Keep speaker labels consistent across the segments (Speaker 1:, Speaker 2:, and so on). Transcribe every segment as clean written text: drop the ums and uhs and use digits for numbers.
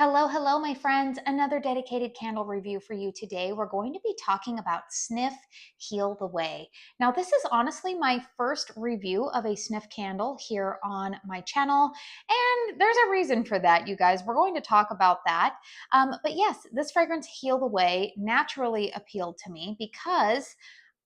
Speaker 1: Hello, hello, my friends. Another dedicated candle review for you today. We're going to be talking about SNIF Heal the Way. Now, this is honestly my first review of a SNIF candle here on my channel, and there's a reason for that, you guys. We're going to talk about that. But yes, this fragrance Heal the Way naturally appealed to me because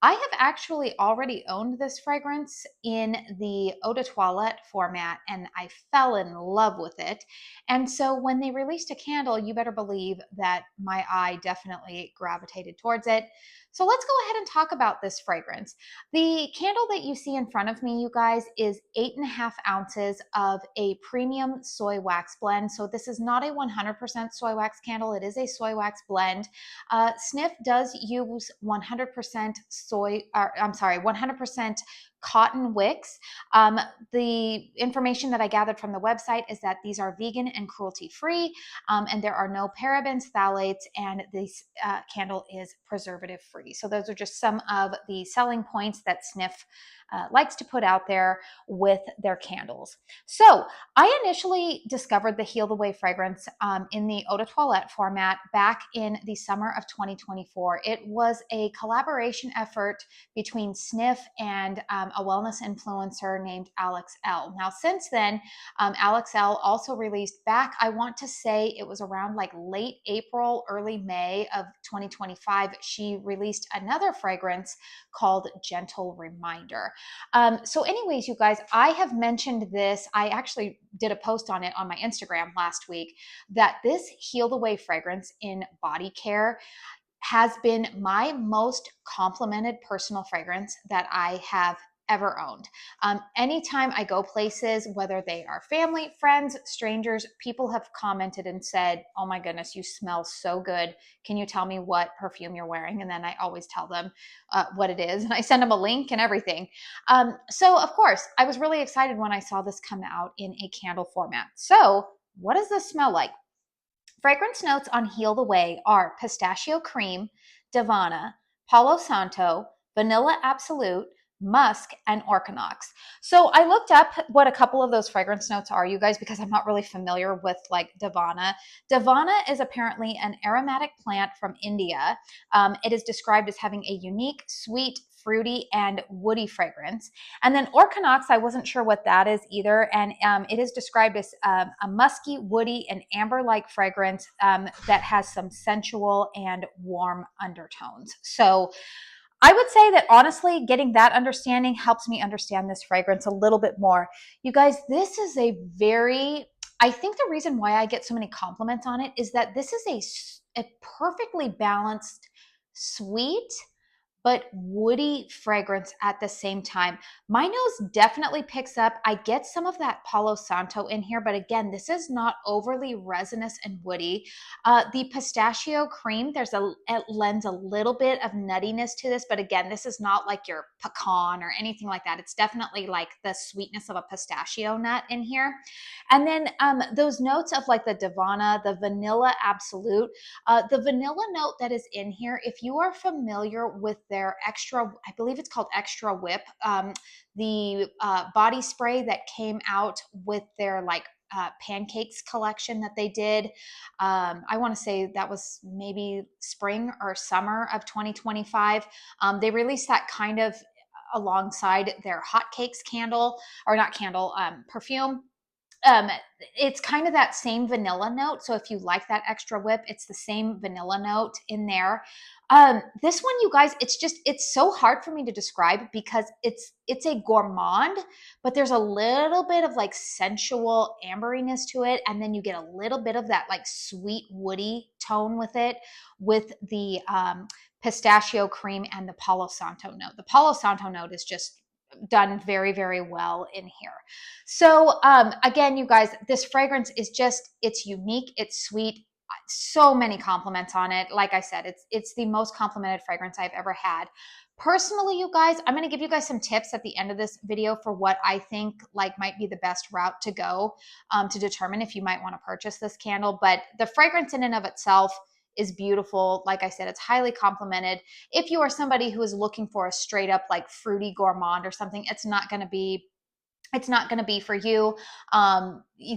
Speaker 1: I have actually already owned this fragrance in the eau de toilette format and I fell in love with it. And so when they released a candle, you better believe that my eye definitely gravitated towards it. So let's go ahead and talk about this fragrance. The candle that you see in front of me, you guys, is 8.5 ounces of a premium soy wax blend. So this is not a 100% soy wax candle. It is a soy wax blend. SNIF does use 100% 100% cotton wicks. The information that I gathered from the website is that these are vegan and cruelty free, and there are no parabens, phthalates, and this candle is preservative free. So those are just some of the selling points that SNIF likes to put out there with their candles. So I initially discovered the Heal the Way fragrance in the eau de toilette format back in the summer of 2024. It was a collaboration effort between SNIF and a wellness influencer named Alex L. Now, since then, Alex L also released back, I want to say it was around like late April, early May of 2025, she released another fragrance called Gentle Reminder. So anyways, you guys, I have mentioned this. I actually did a post on it on my Instagram last week that this Heal the Way fragrance in body care has been my most complimented personal fragrance that I have ever owned. Anytime I go places, whether they are family, friends, strangers, people have commented and said, "Oh my goodness, you smell so good. Can you tell me what perfume you're wearing?" And then I always tell them what it is, and I send them a link and everything. So of course, I was really excited when I saw this come out in a candle format. So what does this smell like? Fragrance notes on Heal the Way are pistachio cream, Davana, Palo Santo, vanilla Absolut, Musk, and Orcanox. So I looked up what a couple of those fragrance notes are, you guys, because I'm not really familiar with like Davana. Davana is apparently an aromatic plant from India. It is described as having a unique, sweet, fruity, and woody fragrance. And then Orcanox, I wasn't sure what that is either. And it is described as a musky, woody, and amber-like fragrance that has some sensual and warm undertones. So I would say that honestly, getting that understanding helps me understand this fragrance a little bit more. You guys, this is I think the reason why I get so many compliments on it is that this is a perfectly balanced, sweet, but woody fragrance at the same time. My nose definitely picks up. I get some of that Palo Santo in here, but again, this is not overly resinous and woody. The pistachio cream, it lends a little bit of nuttiness to this, but again, this is not like your pecan or anything like that. It's definitely like the sweetness of a pistachio nut in here. And then those notes of like the Davana, the vanilla Absolute, the vanilla note that is in here, if you are familiar with their extra, I believe it's called Extra Whip, the body spray that came out with their like pancakes collection that they did. I want to say that was maybe spring or summer of 2025. They released that kind of alongside their hotcakes candle, or not candle, perfume. um it's kind of that same vanilla note, so if you like that Extra Whip, it's the same vanilla note in there. This one, you guys, it's so hard for me to describe because it's a gourmand, but there's a little bit of like sensual amberiness to it, and then you get a little bit of that like sweet woody tone with it, with the pistachio cream and the Palo Santo note. The Palo Santo note is just done very, very well in here. So again, you guys, this fragrance is it's unique, it's sweet, so many compliments on it. Like I said, it's the most complimented fragrance I've ever had. Personally, you guys, I'm going to give you guys some tips at the end of this video for what I think like might be the best route to go to determine if you might want to purchase this candle. But the fragrance in and of itself is beautiful. Like I said, it's highly complimented. If you are somebody who is looking for a straight up like fruity gourmand or something, it's not going to be it's not going to be for you.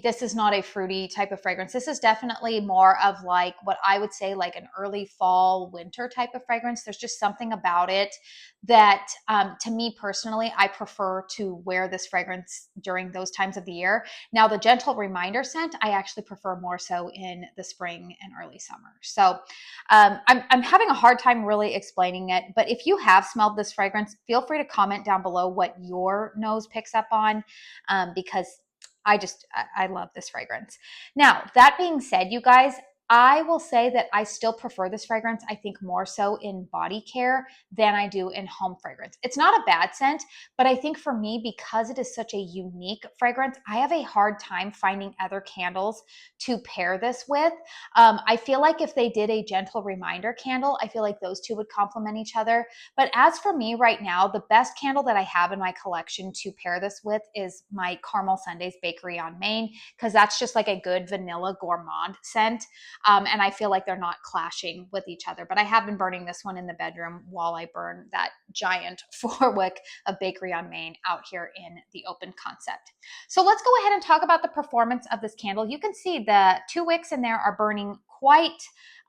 Speaker 1: This is not a fruity type of fragrance. This is definitely more of like what I would say like an early fall, winter type of fragrance. There's just something about it that to me personally, I prefer to wear this fragrance during those times of the year. Now, the gentle reminder scent, I actually prefer more so in the spring and early summer. So I'm having a hard time really explaining it, but if you have smelled this fragrance, feel free to comment down below what your nose picks up on, because I love this fragrance. Now, that being said, you guys, I will say that I still prefer this fragrance, I think more so in body care than I do in home fragrance. It's not a bad scent, but I think for me, because it is such a unique fragrance, I have a hard time finding other candles to pair this with. I feel like if they did a gentle reminder candle, I feel like those two would complement each other. But as for me right now, the best candle that I have in my collection to pair this with is my Caramel Sundays Bakery on Main, because that's just like a good vanilla gourmand scent. And I feel like they're not clashing with each other. But I have been burning this one in the bedroom while I burn that giant 4-wick of Bakery on Main out here in the open concept. So let's go ahead and talk about the performance of this candle. You can see the 2 wicks in there are burning quite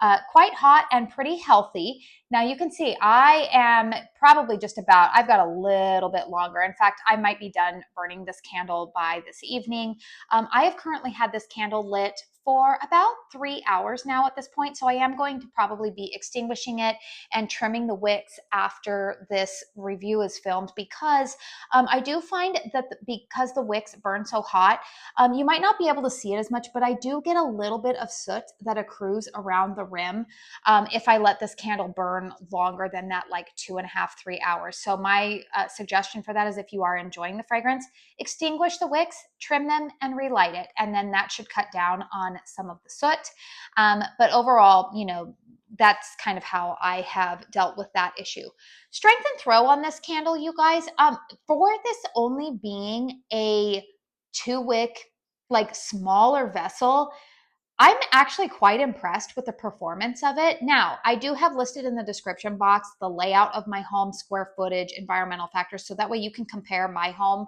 Speaker 1: hot and pretty healthy. Now you can see I am probably just about, I've got a little bit longer. In fact, I might be done burning this candle by this evening. I have currently had this candle lit for about 3 hours now at this point. So I am going to probably be extinguishing it and trimming the wicks after this review is filmed, because I do find that because the wicks burn so hot, you might not be able to see it as much, but I do get a little bit of soot that accrues around the rim if I let this candle burn longer than that, like 2.5, 3 hours. So my suggestion for that is, if you are enjoying the fragrance, extinguish the wicks, trim them, and relight it. And then that should cut down on some of the soot. But overall, you know, that's kind of how I have dealt with that issue. Strength and throw on this candle, you guys, for this only being a 2-wick, like smaller vessel, I'm actually quite impressed with the performance of it. Now, I do have listed in the description box the layout of my home, square footage, environmental factors, so that way you can compare my home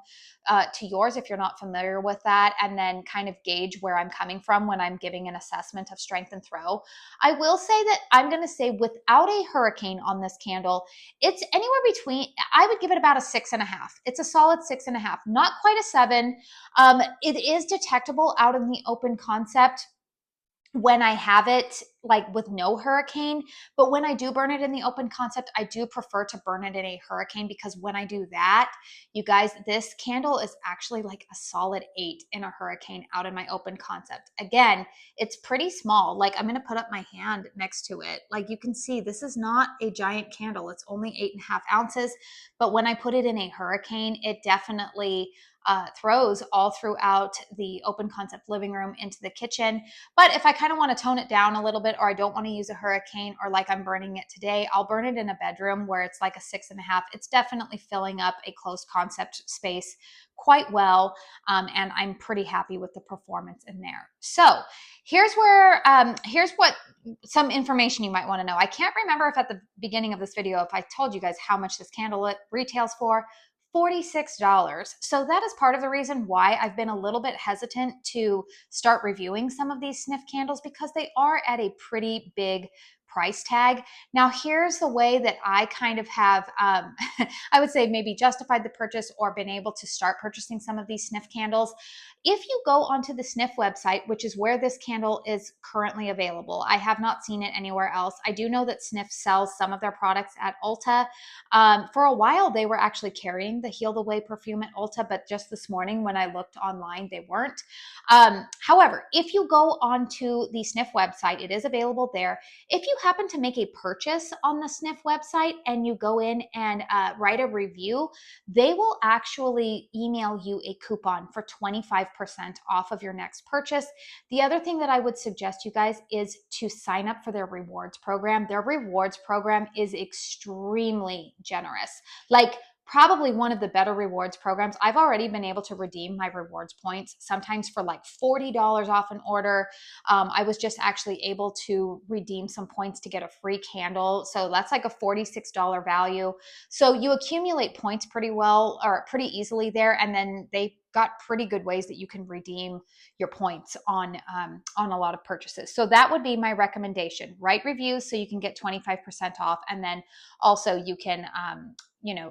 Speaker 1: to yours if you're not familiar with that, and then kind of gauge where I'm coming from when I'm giving an assessment of strength and throw. I will say that I'm going to say, without a hurricane on this candle, it's anywhere between, I would give it about a 6.5. It's a solid 6.5, not quite a 7. It is detectable out in the open concept when I have it like with no hurricane. But when I do burn it in the open concept, I do prefer to burn it in a hurricane, because when I do that, you guys, this candle is actually like a solid 8 in a hurricane out in my open concept. Again, it's pretty small. Like, I'm going to put up my hand next to it. Like, you can see this is not a giant candle. It's only 8.5 ounces. But when I put it in a hurricane, it definitely throws all throughout the open concept living room into the kitchen. But if I kind of want to tone it down a little bit, or I don't want to use a hurricane, or like I'm burning it today, I'll burn it in a bedroom where it's like a 6.5. It's definitely filling up a closed concept space quite well. And I'm pretty happy with the performance in there. So here's what some information you might want to know. I can't remember if at the beginning of this video, if I told you guys how much this candle retails for. $46. So that is part of the reason why I've been a little bit hesitant to start reviewing some of these SNIF candles, because they are at a pretty big price tag. Now, here's the way that I kind of have, I would say, maybe justified the purchase or been able to start purchasing some of these SNIF candles. If you go onto the SNIF website, which is where this candle is currently available, I have not seen it anywhere else. I do know that SNIF sells some of their products at Ulta. For a while, they were actually carrying the Heal the Way perfume at Ulta, but just this morning when I looked online, they weren't. However, if you go onto the SNIF website, it is available there. If you happen to make a purchase on the SNIF website and you go in and write a review, they will actually email you a coupon for 25% off of your next purchase. The other thing that I would suggest you guys is to sign up for their rewards program. Their rewards program is extremely generous. Like, probably one of the better rewards programs. I've already been able to redeem my rewards points, sometimes for like $40 off an order. I was just actually able to redeem some points to get a free candle. So that's like a $46 value. So you accumulate points pretty well, or pretty easily there. And then they got pretty good ways that you can redeem your points on a lot of purchases. So that would be my recommendation. Write reviews so you can get 25% off, and then also you can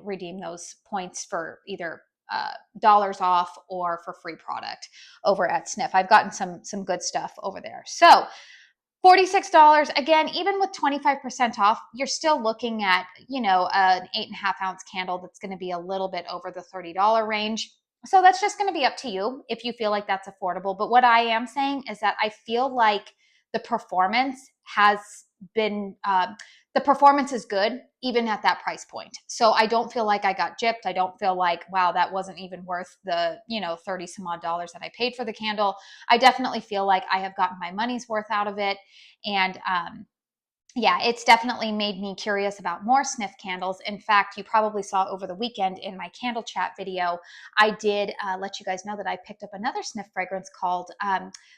Speaker 1: redeem those points for either dollars off or for free product over at SNIF. I've gotten some good stuff over there. So $46, again, even with 25% off, you're still looking at, an 8.5-ounce candle that's going to be a little bit over the $30 range. So that's just going to be up to you if you feel like that's affordable. But what I am saying is that I feel like the performance has been, the performance is good even at that price point. So I don't feel like I got gypped. I don't feel like, wow, that wasn't even worth the, 30 some odd dollars that I paid for the candle. I definitely feel like I have gotten my money's worth out of it. And yeah, it's definitely made me curious about more SNIF candles. In fact, you probably saw over the weekend in my candle chat video, I did let you guys know that I picked up another SNIF fragrance called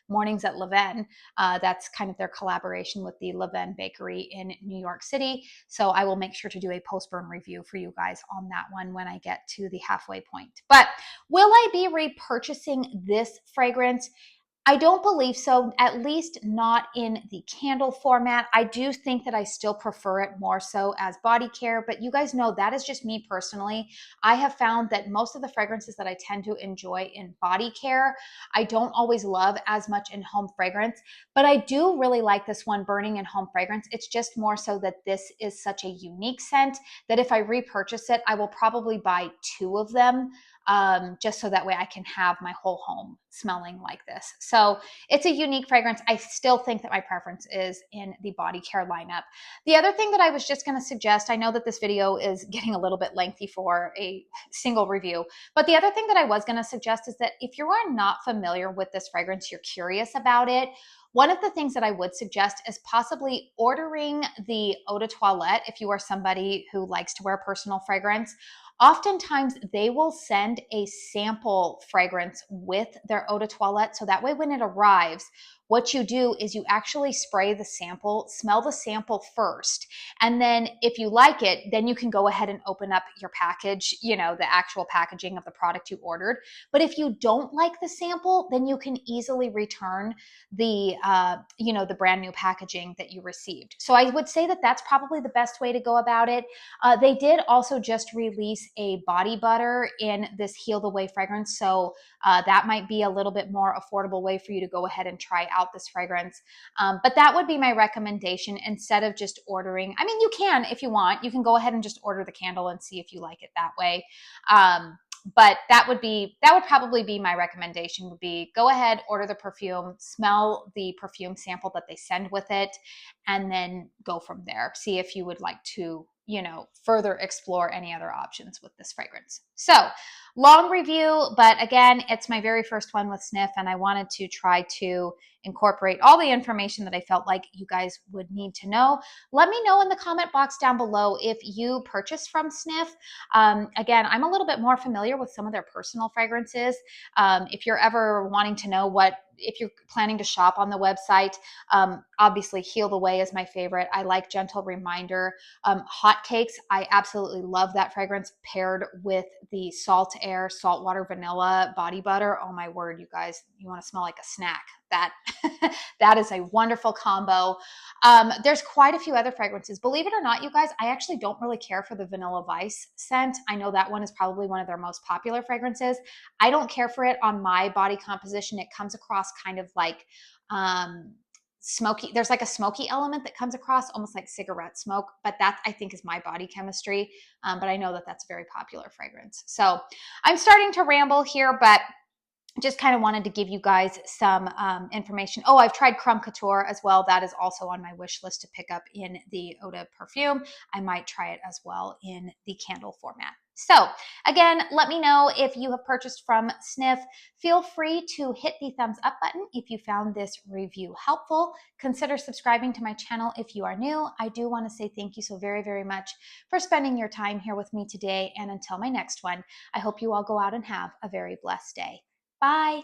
Speaker 1: Mornings at Levain. That's kind of their collaboration with the Levain Bakery in New York City. So I will make sure to do a post-burn review for you guys on that one when I get to the halfway point. But will I be repurchasing this fragrance? I don't believe so, at least not in the candle format. I do think that I still prefer it more so as body care, but you guys know that is just me personally. I have found that most of the fragrances that I tend to enjoy in body care, I don't always love as much in home fragrance, but I do really like this one, Burning in Home Fragrance. It's just more so that this is such a unique scent that if I repurchase it, I will probably buy 2 of them. Just so that way I can have my whole home smelling like this. So it's a unique fragrance. I still think that my preference is in the body care lineup. The other thing that I was just going to suggest, I know that this video is getting a little bit lengthy for a single review, but the other thing that I was going to suggest is that if you are not familiar with this fragrance, you're curious about it, one of the things that I would suggest is possibly ordering the eau de toilette if you are somebody who likes to wear personal fragrance. Oftentimes, they will send a sample fragrance with their eau de toilette. So that way, when it arrives, what you do is you actually spray the sample, smell the sample first. And then if you like it, then you can go ahead and open up your package, the actual packaging of the product you ordered. But if you don't like the sample, then you can easily return the brand new packaging that you received. So I would say that that's probably the best way to go about it. They did also just release a body butter in this Heal the Way fragrance. So that might be a little bit more affordable way for you to go ahead and try out this fragrance. But that would be my recommendation instead of just ordering. I mean, you can, if you want, you can go ahead and just order the candle and see if you like it that way. But that would probably be my recommendation, would be go ahead, order the perfume, smell the perfume sample that they send with it, and then go from there. See if you would like to, further explore any other options with this fragrance. So long review, but again, it's my very first one with SNIF, and I wanted to try to incorporate all the information that I felt like you guys would need to know. Let me know in the comment box down below if you purchase from SNIF. Again, I'm a little bit more familiar with some of their personal fragrances. If you're ever wanting to know if you're planning to shop on the website, obviously Heal the Way is my favorite. I like Gentle Reminder. Hot Cakes, I absolutely love that fragrance paired with the Salt Air Saltwater Vanilla Body Butter. Oh my word, you guys, you want to smell like a snack. That is a wonderful combo. There's quite a few other fragrances. Believe it or not, you guys, I actually don't really care for the Vanilla Vice scent. I know that one is probably one of their most popular fragrances. I don't care for it on my body composition. It comes across kind of like smoky. There's like a smoky element that comes across almost like cigarette smoke, but that I think is my body chemistry. But I know that that's a very popular fragrance. So I'm starting to ramble here, but just kind of wanted to give you guys some information. Oh, I've tried Crumb Couture as well. That is also on my wish list to pick up in the eau de perfume. I might try it as well in the candle format. So again, let me know if you have purchased from SNIF. Feel free to hit the thumbs up button if you found this review helpful. Consider subscribing to my channel if you are new. I do want to say thank you so very, very much for spending your time here with me today. And until my next one, I hope you all go out and have a very blessed day. Bye.